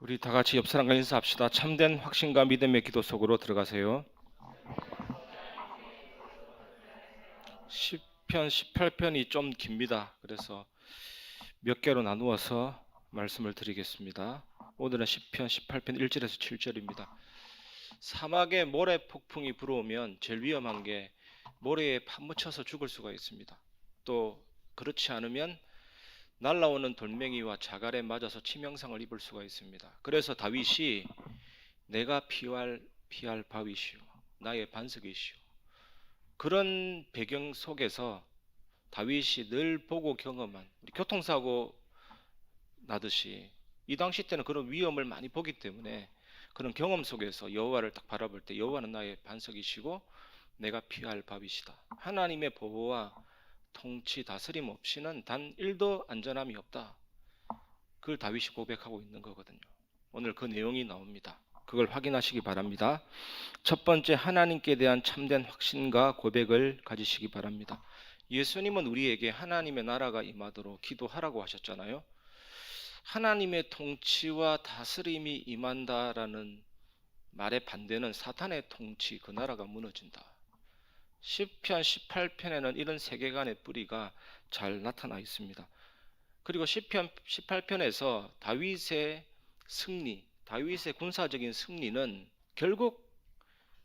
우리 다 같이 옆 사람과 인사합시다. 참된 확신과 믿음의 기도 속으로 들어가세요. 시편 18편이 좀 깁니다. 그래서 몇 개로 나누어서 말씀을 드리겠습니다. 오늘은 시편 18편 1절에서 7절입니다. 사막에 모래 폭풍이 불어오면 제일 위험한 게 모래에 파묻혀서 죽을 수가 있습니다. 또 그렇지 않으면 날아오는 돌멩이와 자갈에 맞아서 치명상을 입을 수가 있습니다. 그래서 다윗이 내가 피할 바위시오 나의 반석이시오, 그런 배경 속에서 다윗이 늘 보고 경험한 교통사고 나듯이 이 당시 때는 그런 위험을 많이 보기 때문에 그런 경험 속에서 여호와를 딱 바라볼 때 여호와는 나의 반석이시고 내가 피할 바위시다. 하나님의 보호와 통치 다스림 없이는 단 1도 안전함이 없다. 그걸 다윗이 고백하고 있는 거거든요. 오늘 그 내용이 나옵니다. 그걸 확인하시기 바랍니다. 첫 번째, 하나님께 대한 참된 확신과 고백을 가지시기 바랍니다. 예수님은 우리에게 하나님의 나라가 임하도록 기도하라고 하셨잖아요. 하나님의 통치와 다스림이 임한다라는 말의 반대는 사탄의 통치, 그 나라가 무너진다. 시편 18편에는 이런 세계관의 뿌리가 잘 나타나 있습니다. 그리고 시편 18편에서 다윗의 승리, 다윗의 군사적인 승리는 결국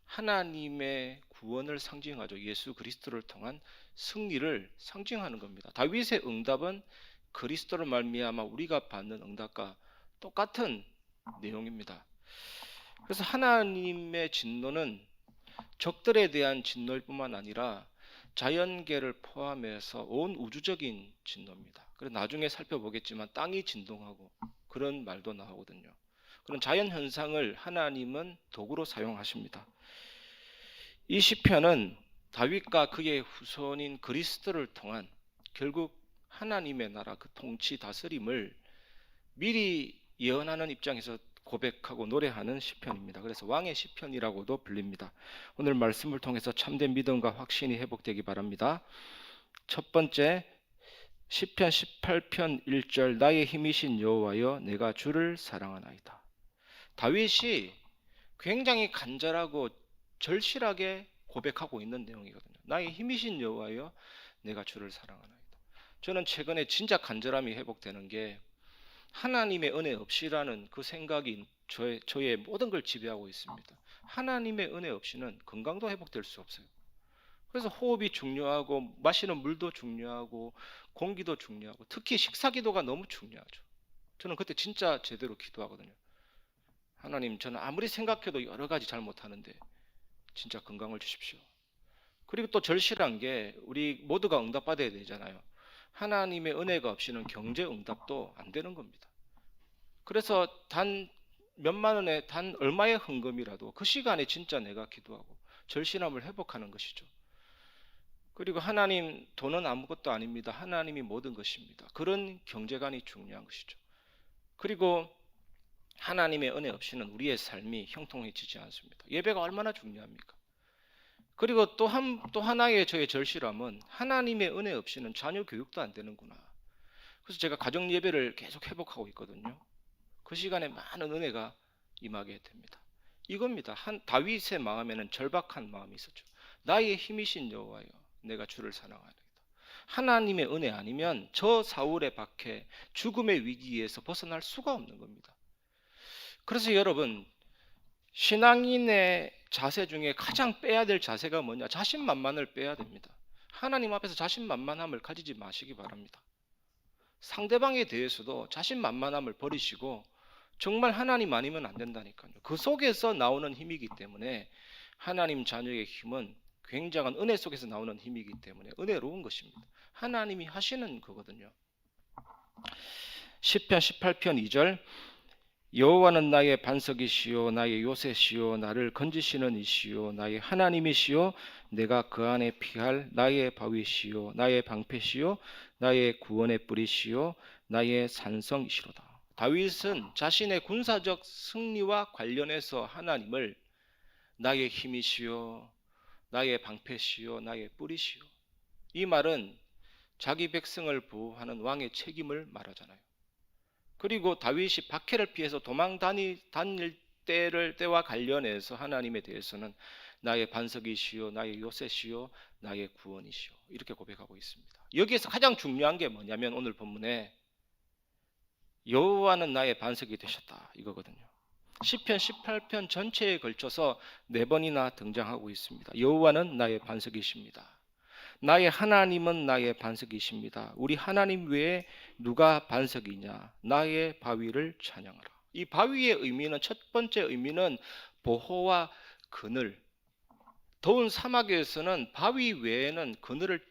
하나님의 구원을 상징하죠. 예수 그리스도를 통한 승리를 상징하는 겁니다. 다윗의 응답은 그리스도를 말미암아 우리가 받는 응답과 똑같은 내용입니다. 그래서 하나님의 진노는 적들에 대한 진노일 뿐만 아니라 자연계를 포함해서 온 우주적인 진노입니다. 그래서 나중에 살펴보겠지만 땅이 진동하고 그런 말도 나오거든요. 그런 자연 현상을 하나님은 도구로 사용하십니다. 이 시편은 다윗과 그의 후손인 그리스도를 통한 결국 하나님의 나라 그 통치 다스림을 미리 예언하는 입장에서 고백하고 노래하는 시편입니다. 그래서 왕의 시편이라고도 불립니다. 오늘 말씀을 통해서 참된 믿음과 확신이 회복되기 바랍니다. 첫 번째, 시편 18편 1절 나의 힘이신 여호와여 내가 주를 사랑하나이다. 다윗이 굉장히 간절하고 절실하게 고백하고 있는 내용이거든요. 나의 힘이신 여호와여 내가 주를 사랑하나이다. 저는 최근에 진짜 간절함이 회복되는 게 하나님의 은혜 없이라는 그 생각이 저의 모든 걸 지배하고 있습니다. 하나님의 은혜 없이는 건강도 회복될 수 없어요. 그래서 호흡이 중요하고 마시는 물도 중요하고 공기도 중요하고 특히 식사 기도가 너무 중요하죠. 저는 그때 진짜 제대로 기도하거든요. 하나님, 저는 아무리 생각해도 여러 가지 잘 못하는데 진짜 건강을 주십시오. 그리고 또 절실한 게 우리 모두가 응답받아야 되잖아요. 하나님의 은혜가 없이는 경제 응답도 안 되는 겁니다. 그래서 단 몇만 원에 단 얼마의 헌금이라도 그 시간에 진짜 내가 기도하고 절실함을 회복하는 것이죠. 그리고 하나님, 돈은 아무것도 아닙니다. 하나님이 모든 것입니다. 그런 경제관이 중요한 것이죠. 그리고 하나님의 은혜 없이는 우리의 삶이 형통해지지 않습니다. 예배가 얼마나 중요합니까? 그리고 또 하나의 저의 절실함은 하나님의 은혜 없이는 자녀 교육도 안 되는구나. 그래서 제가 가정 예배를 계속 회복하고 있거든요. 그 시간에 많은 은혜가 임하게 됩니다. 이겁니다. 다윗의 마음에는 절박한 마음이 있었죠. 나의 힘이신 여호와여 내가 주를 사랑하나이다. 하나님의 은혜 아니면 저 사울의 박해, 죽음의 위기에서 벗어날 수가 없는 겁니다. 그래서 여러분, 신앙인의 자세 중에 가장 빼야 될 자세가 뭐냐? 자신만만을 빼야 됩니다. 하나님 앞에서 자신만만함을 가지지 마시기 바랍니다. 상대방에 대해서도 자신만만함을 버리시고 정말 하나님 아니면 안 된다니까요. 그 속에서 나오는 힘이기 때문에 하나님 자녀의 힘은 굉장한 은혜 속에서 나오는 힘이기 때문에 은혜로운 것입니다. 하나님이 하시는 거거든요. 시편 18편 2절 여호와는 나의 반석이시요 나의 요새시요 나를 건지시는 이시요 나의 하나님이시요 내가 그 안에 피할 나의 바위시요 나의 방패시요 나의 구원의 뿌리시요 나의 산성이시로다. 다윗은 자신의 군사적 승리와 관련해서 하나님을 나의 힘이시요 나의 방패시요 나의 뿌리시요, 이 말은 자기 백성을 보호하는 왕의 책임을 말하잖아요. 그리고 다윗이 박해를 피해서 다닐 때와 관련해서 하나님에 대해서는 나의 반석이시요 나의 요새시요 나의 구원이시요 이렇게 고백하고 있습니다. 여기에서 가장 중요한 게 뭐냐면 오늘 본문에 여호와는 나의 반석이 되셨다 이거거든요. 시편 18편 전체에 걸쳐서 4번이나 등장하고 있습니다. 여호와는 나의 반석이십니다. 나의 하나님은 나의 반석이십니다. 우리 하나님 외에 누가 반석이냐? 나의 바위를 찬양하라. 이 바위의 의미는 첫 번째 의미는 보호와 그늘. 더운 사막에서는 바위 외에는 그늘을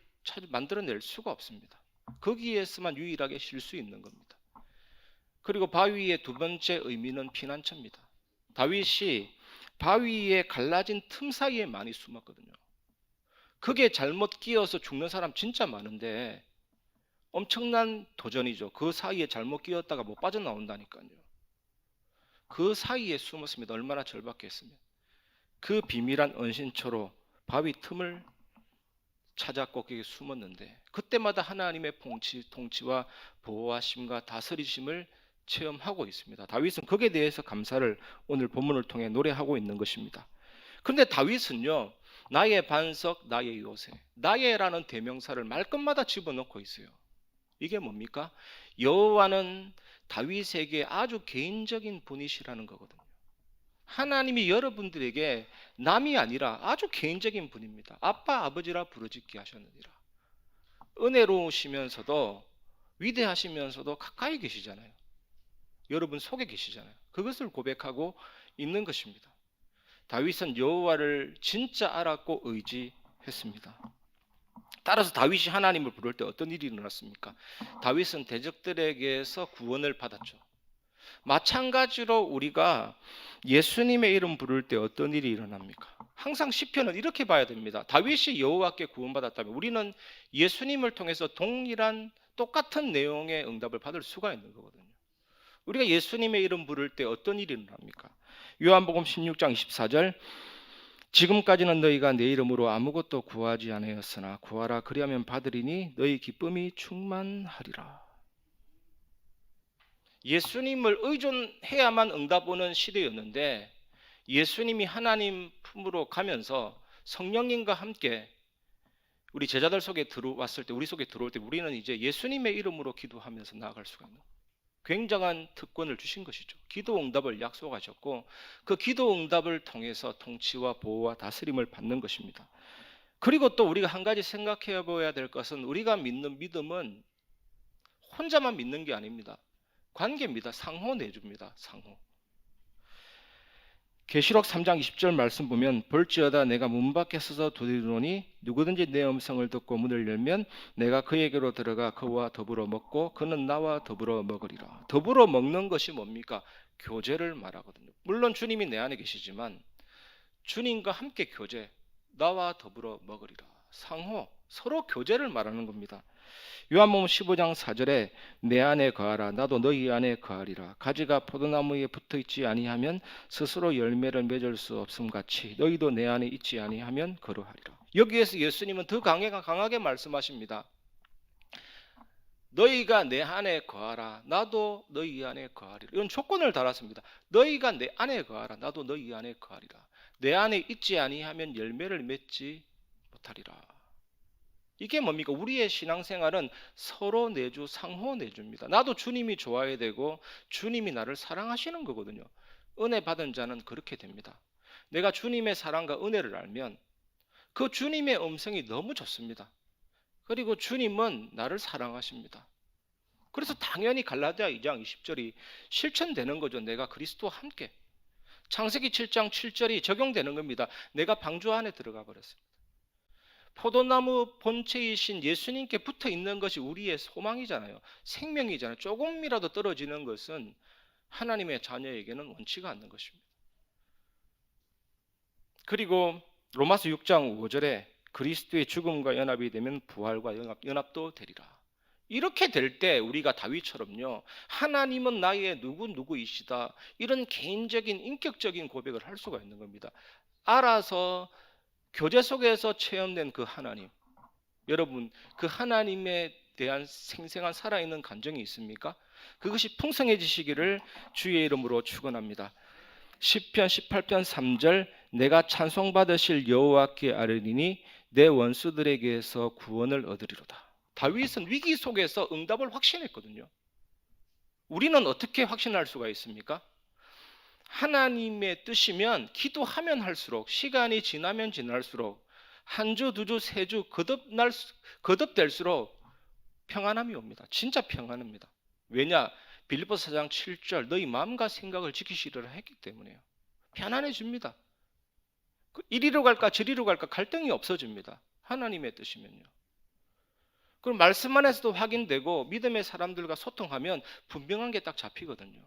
만들어낼 수가 없습니다. 거기에서만 유일하게 쉴 수 있는 겁니다. 그리고 바위의 두 번째 의미는 피난처입니다. 다윗이 바위에 갈라진 틈 사이에 많이 숨었거든요. 그게 잘못 끼어서 죽는 사람 진짜 많은데 엄청난 도전이죠. 그 사이에 잘못 끼었다가 못 빠져나온다니까요. 그 사이에 숨었습니다. 얼마나 절박했으면. 그 비밀한 은신처로 바위 틈을 찾았고 거기에 숨었는데 그때마다 하나님의 통치와 보호하심과 다스리심을 체험하고 있습니다. 다윗은 거기에 대해서 감사를 오늘 본문을 통해 노래하고 있는 것입니다. 그런데 다윗은요, 나의 반석, 나의 요새, 나의라는 대명사를 말끝마다 집어넣고 있어요. 이게 뭡니까? 여호와는 다윗에게 아주 개인적인 분이시라는 거거든요. 하나님이 여러분들에게 남이 아니라 아주 개인적인 분입니다. 아빠, 아버지라 부르짖게 하셨느니라. 은혜로우시면서도 위대하시면서도 가까이 계시잖아요. 여러분 속에 계시잖아요. 그것을 고백하고 있는 것입니다. 다윗은 여호와를 진짜 알았고 의지했습니다. 따라서 다윗이 하나님을 부를 때 어떤 일이 일어났습니까? 다윗은 대적들에게서 구원을 받았죠. 마찬가지로 우리가 예수님의 이름 부를 때 어떤 일이 일어납니까? 항상 시편은 이렇게 봐야 됩니다. 다윗이 여호와께 구원받았다면 우리는 예수님을 통해서 동일한 똑같은 내용의 응답을 받을 수가 있는 거거든요. 우리가 예수님의 이름 부를 때 어떤 일이 일어납니까? 요한복음 16장 24절 지금까지는 너희가 내 이름으로 아무것도 구하지 아니하였으나 구하라 그리하면 받으리니 너희 기쁨이 충만하리라. 예수님을 의존해야만 응답 오는 시대였는데 예수님이 하나님 품으로 가면서 성령님과 함께 우리 제자들 속에 들어왔을 때 우리 속에 들어올 때 우리는 이제 예수님의 이름으로 기도하면서 나아갈 수가 있는 굉장한 특권을 주신 것이죠. 기도 응답을 약속하셨고 그 기도 응답을 통해서 통치와 보호와 다스림을 받는 것입니다. 그리고 또 우리가 한 가지 생각해 보아야 될 것은 우리가 믿는 믿음은 혼자만 믿는 게 아닙니다. 관계입니다. 상호 내줍니다. 상호. 계시록 3장 20절 말씀 보면 볼지어다 내가 문 밖에 서서 두드리노니 누구든지 내 음성을 듣고 문을 열면 내가 그에게로 들어가 그와 더불어 먹고 그는 나와 더불어 먹으리라. 더불어 먹는 것이 뭡니까? 교제를 말하거든요. 물론 주님이 내 안에 계시지만 주님과 함께 교제, 나와 더불어 먹으리라. 상호, 서로 교제를 말하는 겁니다. 요한복음 15장 4절에 내 안에 거하라 나도 너희 안에 거하리라. 가지가 포도나무에 붙어있지 아니하면 스스로 열매를 맺을 수 없음 같이 너희도 내 안에 있지 아니하면 그러하리라. 여기에서 예수님은 더 강하게 말씀하십니다. 너희가 내 안에 거하라 나도 너희 안에 거하리라. 이런 조건을 달았습니다. 너희가 내 안에 거하라 나도 너희 안에 거하리라. 내 안에 있지 아니하면 열매를 맺지 못하리라. 이게 뭡니까? 우리의 신앙생활은 서로 내주, 상호 내주입니다. 나도 주님이 좋아야 되고 주님이 나를 사랑하시는 거거든요. 은혜 받은 자는 그렇게 됩니다. 내가 주님의 사랑과 은혜를 알면 그 주님의 음성이 너무 좋습니다. 그리고 주님은 나를 사랑하십니다. 그래서 당연히 갈라디아 2장 20절이 실천되는 거죠. 내가 그리스도와 함께. 창세기 7장 7절이 적용되는 겁니다. 내가 방주 안에 들어가 버렸습니다. 포도나무 본체이신 예수님께 붙어 있는 것이 우리의 소망이잖아요. 생명이잖아요. 조금이라도 떨어지는 것은 하나님의 자녀에게는 원치가 않는 것입니다. 그리고 로마서 6장 5절에 그리스도의 죽음과 연합이 되면 부활과 연합도 되리라. 이렇게 될 때 우리가 다윗처럼요. 하나님은 나의 누구이시다. 이런 개인적인 인격적인 고백을 할 수가 있는 겁니다. 알아서 교제 속에서 체험된 그 하나님, 여러분 그 하나님의 대한 생생한 살아있는 감정이 있습니까? 그것이 풍성해지시기를 주의 이름으로 축원합니다. 시편 18편 3절 내가 찬송받으실 여호와께 아뢰리니 내 원수들에게서 구원을 얻으리로다. 다윗은 위기 속에서 응답을 확신했거든요. 우리는 어떻게 확신할 수가 있습니까? 하나님의 뜻이면 기도하면 할수록, 시간이 지나면 지날수록, 한 주, 두 주, 세 주 거듭될수록 평안함이 옵니다. 진짜 평안합니다. 왜냐? 빌립보서 4장 7절 너희 마음과 생각을 지키시리라 했기 때문에요. 편안해집니다. 이리로 갈까 저리로 갈까 갈등이 없어집니다. 하나님의 뜻이면요. 그럼 말씀 안에서도 확인되고 믿음의 사람들과 소통하면 분명한 게 딱 잡히거든요.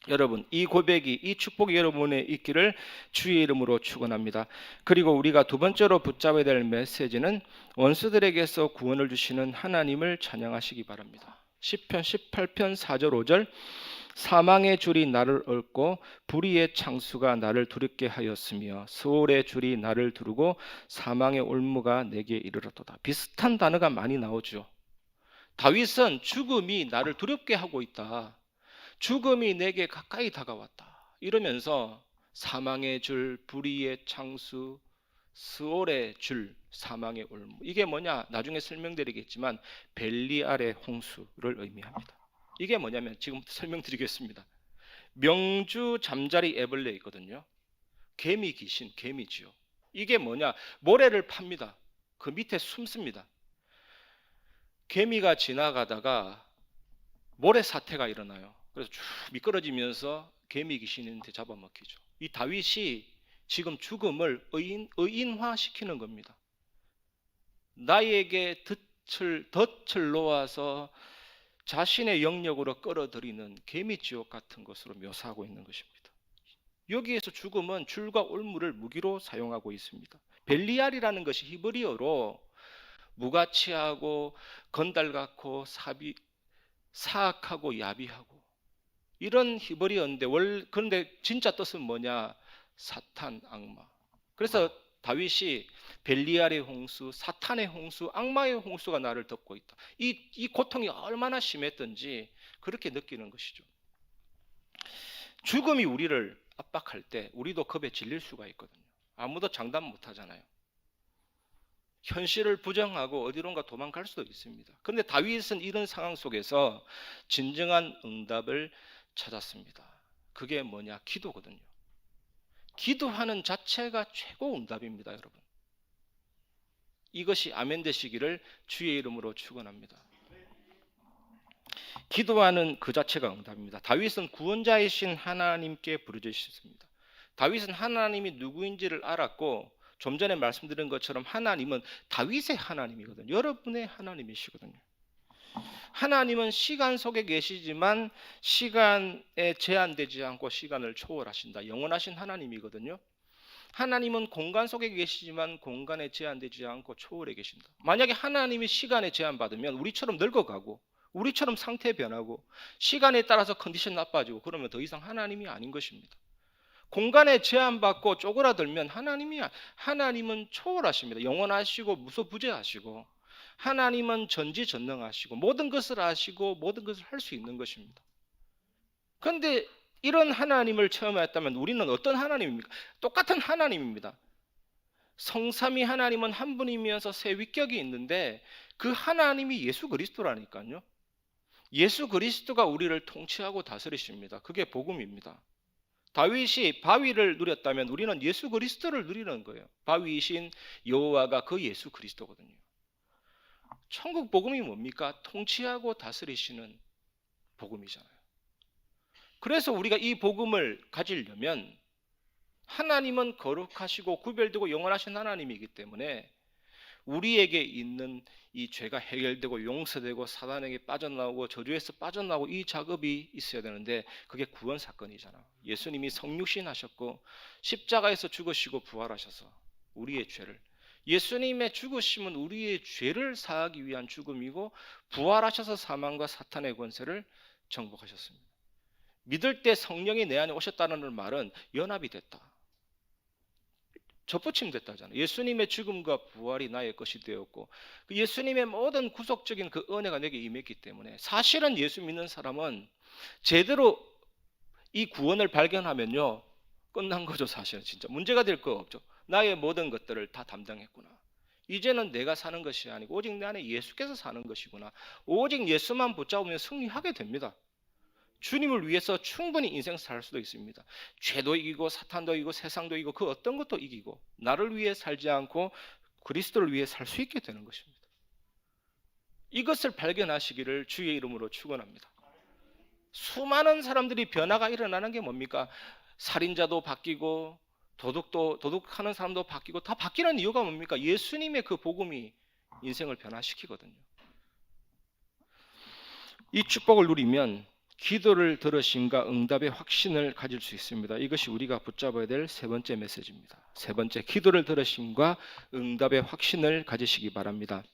여러분, 이 고백이, 이 축복이 여러분에 있기를 주의 이름으로 축원합니다. 그리고 우리가 두 번째로 붙잡아야 될 메시지는 원수들에게서 구원을 주시는 하나님을 찬양하시기 바랍니다. 시편 18편 4절 5절 사망의 줄이 나를 얽고 불의의 창수가 나를 두렵게 하였으며 스올의 줄이 나를 두르고 사망의 올무가 내게 이르렀도다. 비슷한 단어가 많이 나오죠. 다윗은 죽음이 나를 두렵게 하고 있다. 죽음이 내게 가까이 다가왔다. 이러면서 사망의 줄, 불의의 창수, 스올의 줄, 사망의 올무. 이게 뭐냐? 나중에 설명드리겠지만 벨리알의 홍수를 의미합니다. 이게 뭐냐면 지금 설명드리겠습니다. 명주 잠자리 애벌레 있거든요. 개미 귀신, 개미지요. 이게 뭐냐? 모래를 팝니다. 그 밑에 숨습니다. 개미가 지나가다가 모래 사태가 일어나요. 그래서 쭉 미끄러지면서 개미 귀신한테 잡아먹히죠. 이 다윗이 지금 죽음을 의인화시키는 겁니다. 나에게 덫을 놓아서 자신의 영역으로 끌어들이는 개미지옥 같은 것으로 묘사하고 있는 것입니다. 여기에서 죽음은 줄과 올무를 무기로 사용하고 있습니다. 벨리알이라는 것이 히브리어로 무가치하고 건달 같고 사악하고 야비하고 이런 히브리어인데 그런데 진짜 뜻은 뭐냐? 사탄, 악마. 그래서 다윗이 벨리알의 홍수, 사탄의 홍수, 악마의 홍수가 나를 덮고 있다. 이 고통이 얼마나 심했던지 그렇게 느끼는 것이죠. 죽음이 우리를 압박할 때 우리도 겁에 질릴 수가 있거든요. 아무도 장담 못 하잖아요. 현실을 부정하고 어디론가 도망갈 수도 있습니다. 그런데 다윗은 이런 상황 속에서 진정한 응답을 찾았습니다. 그게 뭐냐? 기도거든요. 기도하는 자체가 최고 응답입니다, 여러분. 이것이 아멘 되시기를 주의 이름으로 축원합니다. 기도하는 그 자체가 응답입니다. 다윗은 구원자이신 하나님께 부르짖었습니다. 다윗은 하나님이 누구인지를 알았고 좀 전에 말씀드린 것처럼 하나님은 다윗의 하나님이거든요. 여러분의 하나님이시거든요. 하나님은 시간 속에 계시지만 시간에 제한되지 않고 시간을 초월하신다. 영원하신 하나님이거든요. 하나님은 공간 속에 계시지만 공간에 제한되지 않고 초월해 계신다. 만약에 하나님이 시간에 제한받으면 우리처럼 늙어가고 우리처럼 상태 변하고 시간에 따라서 컨디션 나빠지고 그러면 더 이상 하나님이 아닌 것입니다. 공간에 제한받고 쪼그라들면 하나님은 초월하십니다. 영원하시고 무소부재하시고 하나님은 전지전능하시고 모든 것을 아시고 모든 것을 할 수 있는 것입니다. 그런데 이런 하나님을 체험했다면 우리는 어떤 하나님입니까? 똑같은 하나님입니다. 성삼위 하나님은 한 분이면서 세 위격이 있는데 그 하나님이 예수 그리스도라니까요. 예수 그리스도가 우리를 통치하고 다스리십니다. 그게 복음입니다. 다윗이 바위를 누렸다면 우리는 예수 그리스도를 누리는 거예요. 바위이신 여호와가 그 예수 그리스도거든요. 천국 복음이 뭡니까? 통치하고 다스리시는 복음이잖아요. 그래서 우리가 이 복음을 가지려면 하나님은 거룩하시고 구별되고 영원하신 하나님이기 때문에 우리에게 있는 이 죄가 해결되고 용서되고 사단에게 빠져나오고 저주에서 빠져나오고 이 작업이 있어야 되는데 그게 구원 사건이잖아. 예수님이 성육신 하셨고 십자가에서 죽으시고 부활하셔서 우리의 죄를, 예수님의 죽으심은 우리의 죄를 사하기 위한 죽음이고 부활하셔서 사망과 사탄의 권세를 정복하셨습니다. 믿을 때 성령이 내 안에 오셨다는 말은 연합이 됐다. 접붙임됐다잖아요. 예수님의 죽음과 부활이 나의 것이 되었고 그 예수님의 모든 구속적인 그 은혜가 내게 임했기 때문에 사실은 예수 믿는 사람은 제대로 이 구원을 발견하면요 끝난 거죠. 사실은 진짜 문제가 될 거 없죠. 나의 모든 것들을 다 담당했구나. 이제는 내가 사는 것이 아니고 오직 내 안에 예수께서 사는 것이구나. 오직 예수만 붙잡으면 승리하게 됩니다. 주님을 위해서 충분히 인생 살 수도 있습니다. 죄도 이기고 사탄도 이기고 세상도 이기고 그 어떤 것도 이기고 나를 위해 살지 않고 그리스도를 위해 살 수 있게 되는 것입니다. 이것을 발견하시기를 주의 이름으로 축원합니다. 수많은 사람들이 변화가 일어나는 게 뭡니까? 살인자도 바뀌고 도둑하는 사람도 바뀌고 다 바뀌는 이유가 뭡니까? 예수님의 그 복음이 인생을 변화시키거든요. 이 축복을 누리면 기도를 들으심과 응답의 확신을 가질 수 있습니다. 이것이 우리가 붙잡아야 될 세 번째 메시지입니다. 세 번째, 기도를 들으심과 응답의 확신을 가지시기 바랍니다.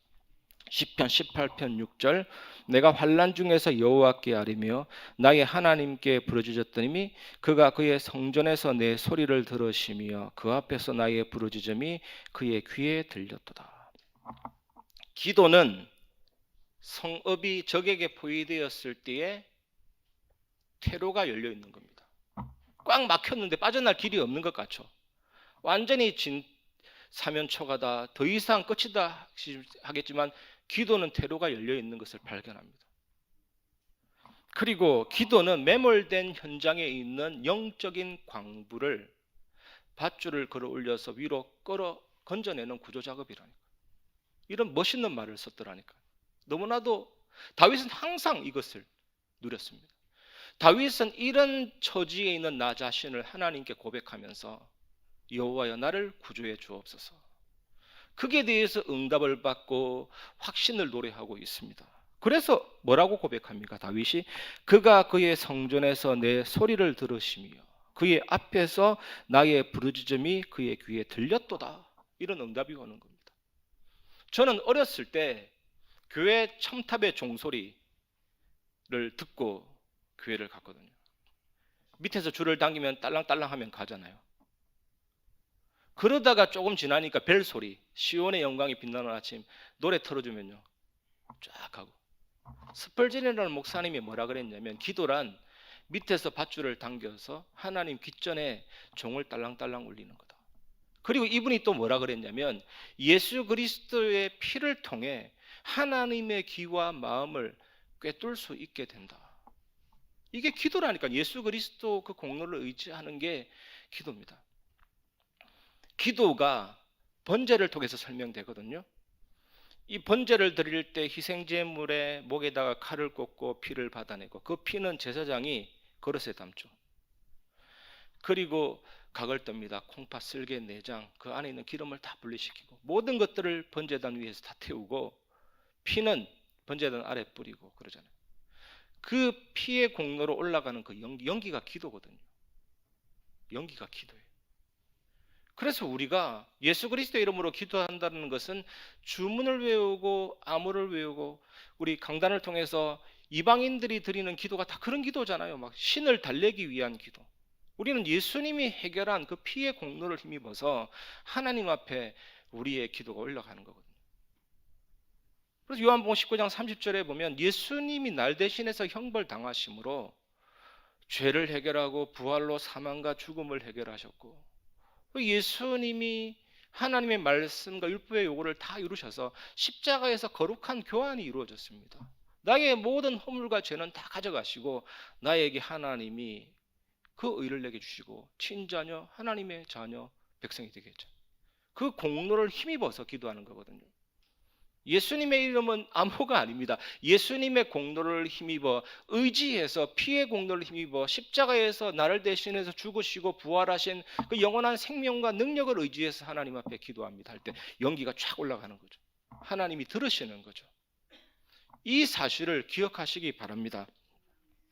시편 18편 6절 내가 환난 중에서 여호와께 아뢰며 나의 하나님께 부르짖었더니 그가 그의 성전에서 내 소리를 들으시며 그 앞에서 나의 부르짖음이 그의 귀에 들렸도다. 기도는 성읍이 적에게 포위되었을 때에 퇴로가 열려 있는 겁니다. 꽉 막혔는데 빠져날 길이 없는 것 같죠. 완전히 사면초가다, 더 이상 끝이다 하겠지만 기도는 퇴로가 열려 있는 것을 발견합니다. 그리고 기도는 매몰된 현장에 있는 영적인 광부를 밧줄을 걸어 올려서 위로 끌어 건져내는 구조 작업이라니까. 이런 멋있는 말을 썼더라니까. 너무나도 다윗은 항상 이것을 누렸습니다. 다윗은 이런 처지에 있는 나 자신을 하나님께 고백하면서 여호와여 나를 구조해 주옵소서. 그게 대해서 응답을 받고 확신을 노래하고 있습니다. 그래서 뭐라고 고백합니까? 다윗이 그가 그의 성전에서 내 소리를 들으시며 그의 앞에서 나의 부르짖음이 그의 귀에 들렸도다. 이런 응답이 오는 겁니다. 저는 어렸을 때 교회 첨탑의 종소리를 듣고 교회를 갔거든요. 밑에서 줄을 당기면 딸랑딸랑 하면 가잖아요. 그러다가 조금 지나니까 벨소리, 시온의 영광이 빛나는 아침 노래 틀어주면요 쫙 가고. 스펄전이라는 목사님이 뭐라 그랬냐면 기도란 밑에서 밧줄을 당겨서 하나님 귓전에 종을 딸랑딸랑 울리는 거다. 그리고 이분이 또 뭐라 그랬냐면 예수 그리스도의 피를 통해 하나님의 귀와 마음을 꿰뚫을 수 있게 된다. 이게 기도라니까. 예수 그리스도 그 공로를 의지하는 게 기도입니다. 기도가 번제를 통해서 설명되거든요. 이 번제를 드릴 때 희생제물의 목에다가 칼을 꽂고 피를 받아내고 그 피는 제사장이 그릇에 담죠. 그리고 각을 떱니다. 콩팥, 쓸개, 내장 그 안에 있는 기름을 다 분리시키고 모든 것들을 번제단 위에서 다 태우고 피는 번제단 아래 뿌리고 그러잖아요. 그 피의 공로로 올라가는 그 연기가 기도거든요. 연기가 기도예요. 그래서 우리가 예수 그리스도의 이름으로 기도한다는 것은 주문을 외우고 암호를 외우고 우리 강단을 통해서 이방인들이 드리는 기도가 다 그런 기도잖아요. 막 신을 달래기 위한 기도. 우리는 예수님이 해결한 그 피의 공로를 힘입어서 하나님 앞에 우리의 기도가 올라가는 거거든요. 그래서 요한복음 19장 30절에 보면 예수님이 날 대신해서 형벌 당하심으로 죄를 해결하고 부활로 사망과 죽음을 해결하셨고 예수님이 하나님의 말씀과 율법의 요구를 다 이루셔서 십자가에서 거룩한 교환이 이루어졌습니다. 나의 모든 허물과 죄는 다 가져가시고 나에게 하나님이 그 의를 내게 주시고 친자녀, 하나님의 자녀, 백성이 되겠죠. 그 공로를 힘입어서 기도하는 거거든요. 예수님의 이름은 암호가 아닙니다. 예수님의 공로를 힘입어 의지해서 피의 공로를 힘입어 십자가에서 나를 대신해서 죽으시고 부활하신 그 영원한 생명과 능력을 의지해서 하나님 앞에 기도합니다 할 때 연기가 쫙 올라가는 거죠. 하나님이 들으시는 거죠. 이 사실을 기억하시기 바랍니다.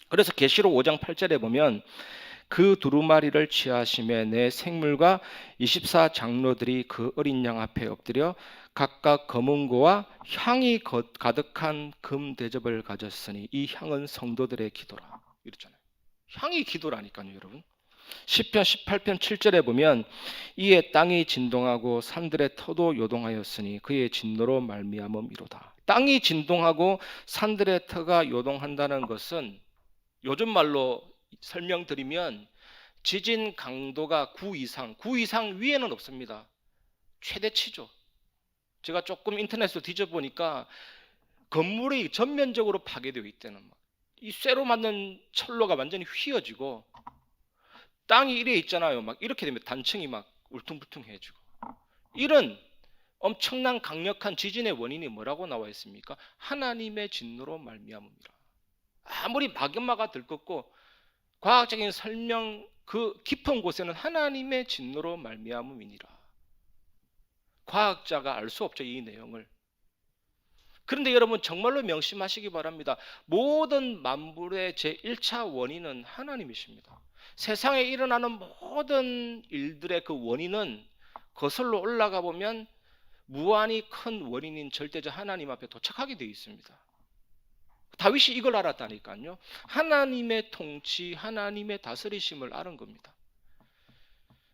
그래서 계시록 5장 8절에 보면 그 두루마리를 취하심에 내 생물과 24장로들이 그 어린 양 앞에 엎드려 각각 검은고와 향이 가득한 금 대접을 가졌으니 이 향은 성도들의 기도라. 이랬잖아요. 향이 기도라니까요, 여러분. 시편 18편 7절에 보면 이에 땅이 진동하고 산들의 터도 요동하였으니 그의 진노로 말미암음이로다. 땅이 진동하고 산들의 터가 요동한다는 것은 요즘 말로 설명드리면 지진 강도가 9 이상 위에는 없습니다. 최대치죠. 제가 조금 인터넷으로 뒤져보니까 건물이 전면적으로 파괴되어 있다는 이 쇠로 만든 철로가 완전히 휘어지고 땅이 이래 있잖아요. 막 이렇게 되면 단층이 막 울퉁불퉁해지고 이런 엄청난 강력한 지진의 원인이 뭐라고 나와 있습니까? 하나님의 진노로 말미암음이라. 아무리 막연마가 들끓고 과학적인 설명 그 깊은 곳에는 하나님의 진노로 말미암음이니라. 과학자가 알 수 없죠, 이 내용을. 그런데 여러분 정말로 명심하시기 바랍니다. 모든 만물의 제1차 원인은 하나님이십니다. 세상에 일어나는 모든 일들의 그 원인은 거슬러 올라가 보면 무한히 큰 원인인 절대자 하나님 앞에 도착하게 되어 있습니다. 다윗이 이걸 알았다니까요. 하나님의 통치, 하나님의 다스리심을 아는 겁니다.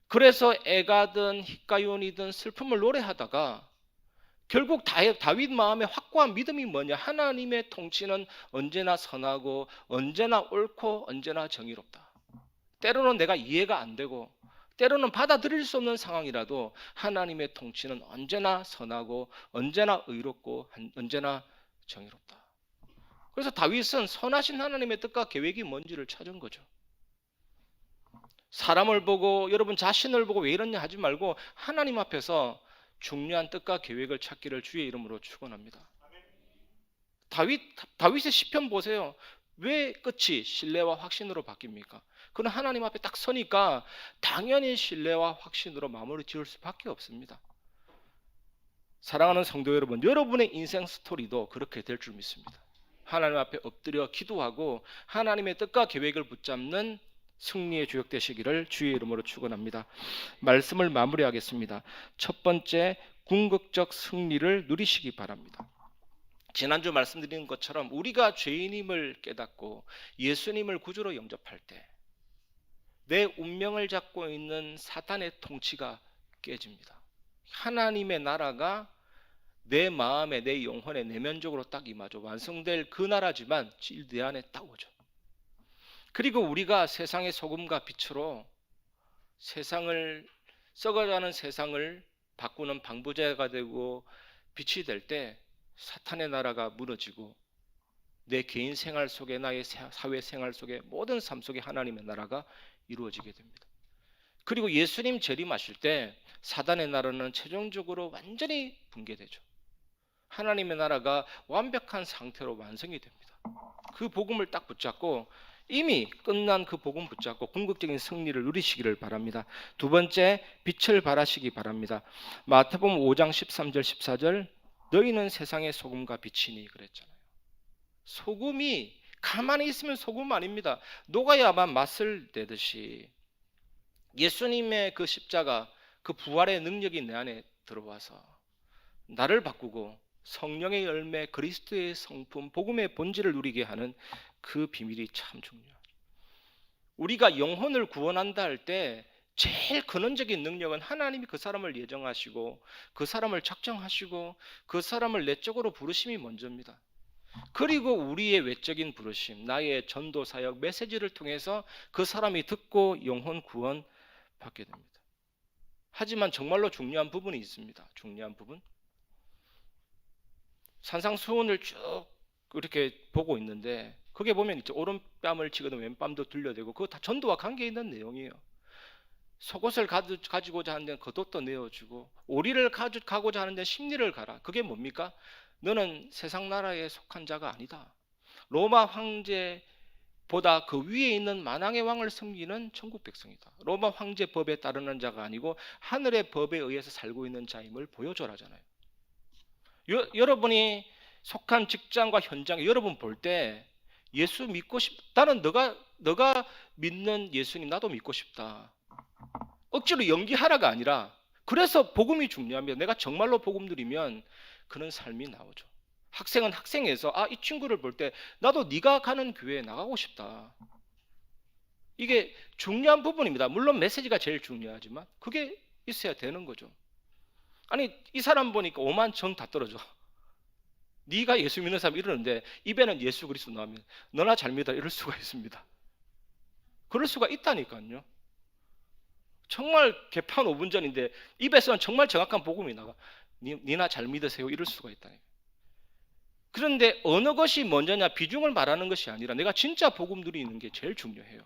그래서 애가든 힛가요니든 슬픔을 노래하다가 결국 다윗 마음에 확고한 믿음이 뭐냐? 하나님의 통치는 언제나 선하고 언제나 옳고 언제나 정의롭다. 때로는 내가 이해가 안 되고 때로는 받아들일 수 없는 상황이라도 하나님의 통치는 언제나 선하고 언제나 의롭고 언제나 정의롭다. 그래서 다윗은 선하신 하나님의 뜻과 계획이 뭔지를 찾은 거죠. 사람을 보고 여러분 자신을 보고 왜 이러냐 하지 말고 하나님 앞에서 중요한 뜻과 계획을 찾기를 주의 이름으로 축원합니다. 다윗의 시편 보세요. 왜 끝이 신뢰와 확신으로 바뀝니까? 그는 하나님 앞에 딱 서니까 당연히 신뢰와 확신으로 마무리 지을 수밖에 없습니다. 사랑하는 성도 여러분, 여러분의 인생 스토리도 그렇게 될 줄 믿습니다. 하나님 앞에 엎드려 기도하고 하나님의 뜻과 계획을 붙잡는 승리의 주역 되시기를 주의 이름으로 축원합니다. 말씀을 마무리하겠습니다. 첫 번째, 궁극적 승리를 누리시기 바랍니다. 지난주 말씀드린 것처럼 우리가 죄인임을 깨닫고 예수님을 구주로 영접할 때 내 운명을 잡고 있는 사탄의 통치가 깨집니다. 하나님의 나라가 내 마음에 내 영혼에 내면적으로 딱 임하죠. 완성될 그 나라지만 내 안에 딱 오죠. 그리고 우리가 세상의 소금과 빛으로 세상을 썩어가는 세상을 바꾸는 방부제가 되고 빛이 될 때 사탄의 나라가 무너지고 내 개인 생활 속에 나의 사회 생활 속에 모든 삶 속에 하나님의 나라가 이루어지게 됩니다. 그리고 예수님 재림하실 때 사단의 나라는 최종적으로 완전히 붕괴되죠. 하나님의 나라가 완벽한 상태로 완성이 됩니다. 그 복음을 딱 붙잡고 이미 끝난 그 복음 붙잡고 궁극적인 승리를 누리시기를 바랍니다. 두 번째, 빛을 발하시기 바랍니다. 마태복음 5장 13절 14절 너희는 세상의 소금과 빛이니 그랬잖아요. 소금이 가만히 있으면 소금 아닙니다. 녹아야만 맛을 내듯이 예수님의 그 십자가 그 부활의 능력이 내 안에 들어와서 나를 바꾸고 성령의 열매 그리스도의 성품 복음의 본질을 누리게 하는 그 비밀이 참 중요해요. 우리가 영혼을 구원한다 할 때 제일 근원적인 능력은 하나님이 그 사람을 예정하시고 그 사람을 작정하시고 그 사람을 내적으로 부르심이 먼저입니다. 그리고 우리의 외적인 부르심, 나의 전도 사역, 메시지를 통해서 그 사람이 듣고 영혼 구원 받게 됩니다. 하지만 정말로 중요한 부분이 있습니다. 중요한 부분. 산상수훈을 쭉 이렇게 보고 있는데 그게 보면 이제 오른뺨을 치거든 왼뺨도 들려대고 그거 다 전도와 관계 있는 내용이에요. 속옷을 가지고자 하는 데는 겉옷도 내어주고 오리를 가고자 하는 데는 심리를 가라. 그게 뭡니까? 너는 세상 나라에 속한 자가 아니다. 로마 황제보다 그 위에 있는 만왕의 왕을 섬기는 천국 백성이다. 로마 황제 법에 따르는 자가 아니고 하늘의 법에 의해서 살고 있는 자임을 보여줘라잖아요. 여러분이 속한 직장과 현장에 여러분 볼 때 예수 믿고 싶다는 너가 믿는 예수님 나도 믿고 싶다. 억지로 연기하라가 아니라 그래서 복음이 중요합니다. 내가 정말로 복음 드리면 그런 삶이 나오죠. 학생은 학생에서 이 친구를 볼 때 나도 네가 가는 교회에 나가고 싶다. 이게 중요한 부분입니다. 물론 메시지가 제일 중요하지만 그게 있어야 되는 거죠. 아니 이 사람 보니까 오만 정 다 떨어져. 네가 예수 믿는 사람 이러는데 입에는 예수 그리스도 나오면 너나 잘 믿어 이럴 수가 있습니다. 그럴 수가 있다니까요. 정말 개판 5분 전인데 입에서는 정말 정확한 복음이 나가. 니나 잘 믿으세요 이럴 수가 있다니까. 그런데 어느 것이 먼저냐 비중을 말하는 것이 아니라 내가 진짜 복음 누리는 게 제일 중요해요.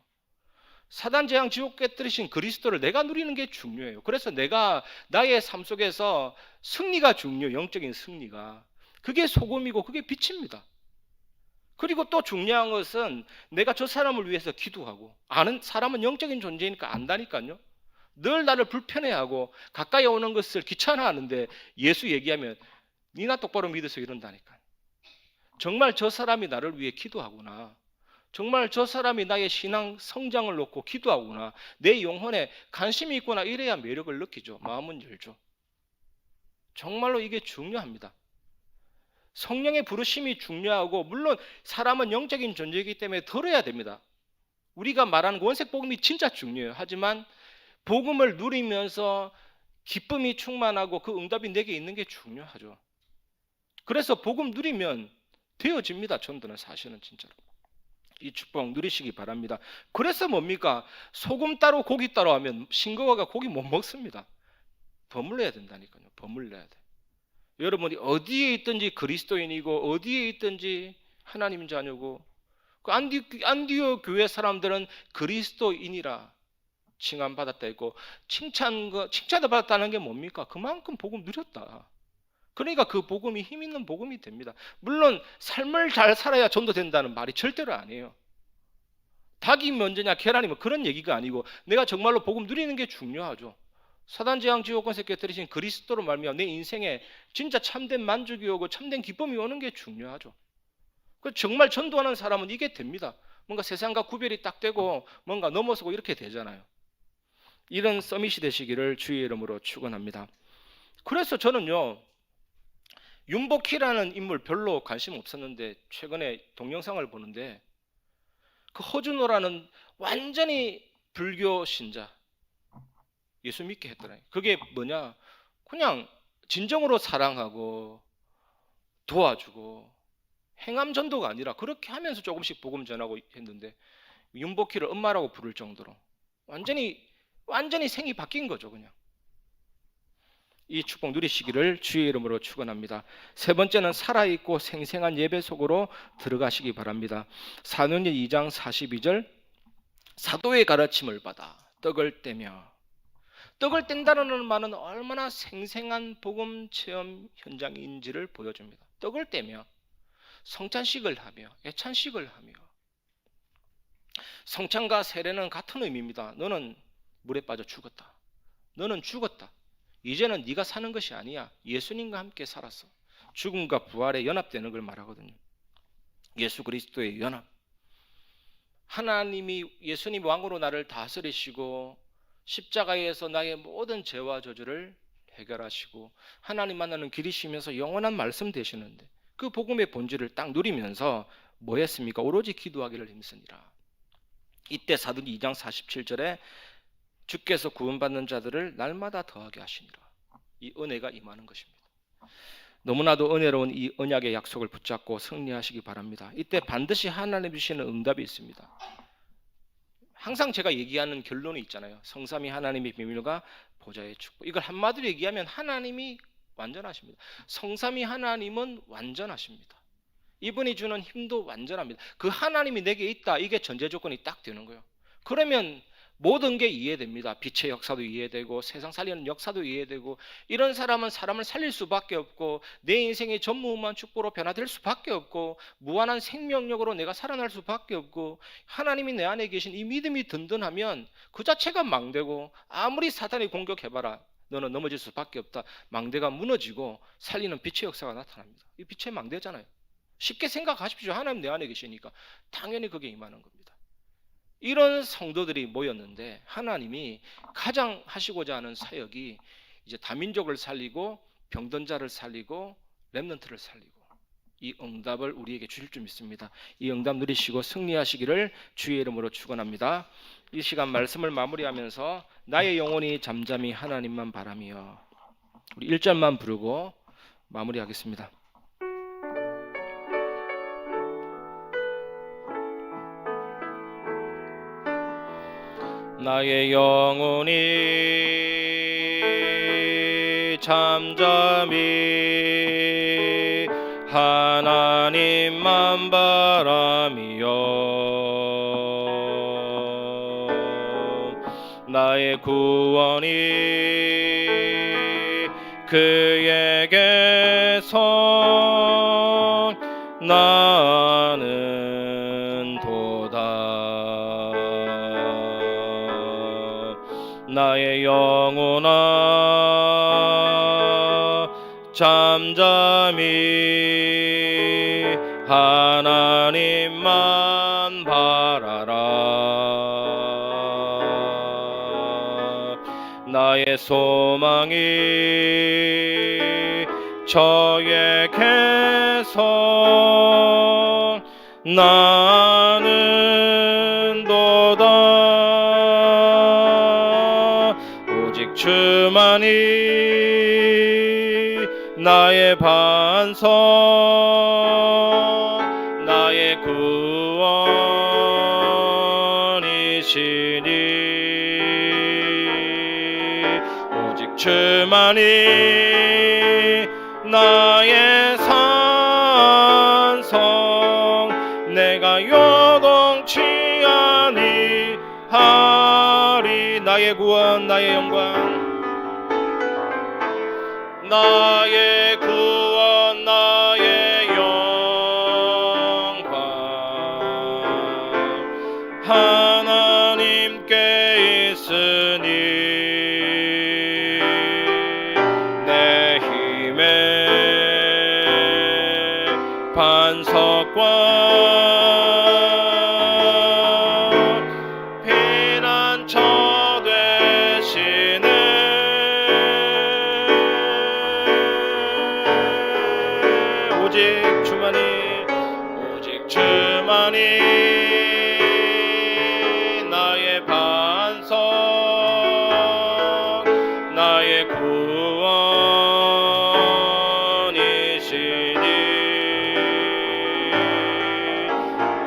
사단 재앙 지옥 깨뜨리신 그리스도를 내가 누리는 게 중요해요. 그래서 내가 나의 삶 속에서 승리가 중요해요. 영적인 승리가. 그게 소금이고 그게 빛입니다. 그리고 또 중요한 것은 내가 저 사람을 위해서 기도하고, 아는 사람은 영적인 존재니까 안다니까요. 늘 나를 불편해하고 가까이 오는 것을 귀찮아하는데 예수 얘기하면 니나 똑바로 믿으세요 이런다니까요. 정말 저 사람이 나를 위해 기도하구나, 정말 저 사람이 나의 신앙 성장을 놓고 기도하구나, 내 영혼에 관심이 있구나, 이래야 매력을 느끼죠. 마음은 열죠. 정말로 이게 중요합니다. 성령의 부르심이 중요하고, 물론 사람은 영적인 존재이기 때문에 들어야 됩니다. 우리가 말하는 원색 복음이 진짜 중요해요. 하지만 복음을 누리면서 기쁨이 충만하고 그 응답이 내게 있는 게 중요하죠. 그래서 복음 누리면 되어집니다. 전도는 사실은 진짜로. 이 축복 누리시기 바랍니다. 그래서 뭡니까? 소금 따로 고기 따로 하면 싱거워가 고기 못 먹습니다. 버물러야 된다니까요. 버물러야 돼. 여러분이 어디에 있든지 그리스도인이고 어디에 있든지 하나님 자녀고, 그 안디오 교회 사람들은 그리스도인이라 칭함받았다 했고, 칭찬을 받았다는 게 뭡니까? 그만큼 복음 누렸다. 그러니까 그 복음이 힘 있는 복음이 됩니다. 물론 삶을 잘 살아야 전도된다는 말이 절대로 아니에요. 닭이 먼저냐 계란이 뭐 그런 얘기가 아니고, 내가 정말로 복음 누리는 게 중요하죠. 사단 재앙 지옥권세 깨뜨리신 그리스도로 말미암아 내 인생에 진짜 참된 만족이 오고 참된 기쁨이 오는 게 중요하죠. 정말 전도하는 사람은 이게 됩니다. 뭔가 세상과 구별이 딱 되고 뭔가 넘어서고 이렇게 되잖아요. 이런 서밋이 되시기를 주의 이름으로 축원합니다. 그래서 저는요, 윤복희라는 인물 별로 관심 없었는데 최근에 동영상을 보는데, 그 허준호라는 완전히 불교 신자, 예수 믿게 했더라고요. 그게 뭐냐, 그냥 진정으로 사랑하고 도와주고 행함 전도가 아니라 그렇게 하면서 조금씩 복음 전하고 했는데, 윤복희를 엄마라고 부를 정도로 완전히 생이 바뀐 거죠. 그냥 이 축복 누리시기를 주의 이름으로 축원합니다. 세 번째는 살아있고 생생한 예배 속으로 들어가시기 바랍니다. 사도행전 2장 42절, 사도의 가르침을 받아 떡을 떼며, 떡을 뗀다는 말은 얼마나 생생한 복음 체험 현장인지를 보여줍니다. 떡을 떼며 성찬식을 하며 예찬식을 하며. 성찬과 세례는 같은 의미입니다. 너는 물에 빠져 죽었다. 너는 죽었다. 이제는 네가 사는 것이 아니야. 예수님과 함께 살았어. 죽음과 부활에 연합되는 걸 말하거든요. 예수 그리스도의 연합. 예수님 왕으로 나를 다스리시고 십자가에서 나의 모든 죄와 저주를 해결하시고 하나님 만나는 길이시면서 영원한 말씀 되시는데, 그 복음의 본질을 딱 누리면서 뭐 했습니까? 오로지 기도하기를 힘쓰니라. 이때 사도행전 2장 47절에 주께서 구원받는 자들을 날마다 더하게 하시니라. 이 은혜가 임하는 것입니다. 너무나도 은혜로운 이 언약의 약속을 붙잡고 승리하시기 바랍니다. 이때 반드시 하나님 주시는 응답이 있습니다. 항상 제가 얘기하는 결론이 있잖아요. 성삼위 하나님의 비밀과 보좌의 축복. 이걸 한마디로 얘기하면 하나님이 완전하십니다. 성삼위 하나님은 완전하십니다. 이분이 주는 힘도 완전합니다. 그 하나님이 내게 있다, 이게 전제 조건이 딱 되는 거예요. 그러면 모든 게 이해됩니다. 빛의 역사도 이해되고 세상 살리는 역사도 이해되고, 이런 사람은 사람을 살릴 수밖에 없고 내 인생의 전무후무한 축복으로 변화될 수밖에 없고 무한한 생명력으로 내가 살아날 수밖에 없고, 하나님이 내 안에 계신 이 믿음이 든든하면 그 자체가 망대고, 아무리 사탄이 공격해봐라 너는 넘어질 수밖에 없다. 망대가 무너지고 살리는 빛의 역사가 나타납니다. 이 빛의 망대잖아요. 쉽게 생각하십시오. 하나님 내 안에 계시니까 당연히 그게 임하는 겁니다. 이런 성도들이 모였는데 하나님이 가장 하시고자 하는 사역이 이제 다민족을 살리고 병든 자를 살리고 렘넌트를 살리고, 이 응답을 우리에게 주실 줄 믿습니다. 이 응답 누리시고 승리하시기를 주의 이름으로 축원합니다. 이 시간 말씀을 마무리하면서 나의 영혼이 잠잠히 하나님만 바라며, 우리 1절만 부르고 마무리하겠습니다. 나의 영혼이 잠잠히 하나님만 바라며, 나의 구원이 그에게서 나는 도다. 나의 영혼아 잠잠히 하나님만 바라라. 나의 소망이 저에게서 나는 도다. 오직 주만이 나의 반석, 나의 구원이시니, 오직 주만이 나의 산성, 내가 요동치 아니하리. 나의 구원, 나의 영광, 나의 구원, 나의 영광, 하나님께 있으니, 내 힘의 반석과 피난처 되시네. 오직 주만이, 오직 주만이 나의 반석, 나의 구원이시니,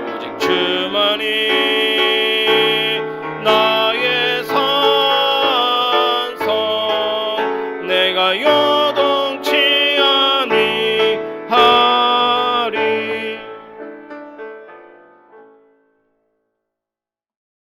오직 주만이 나의 산성, 내가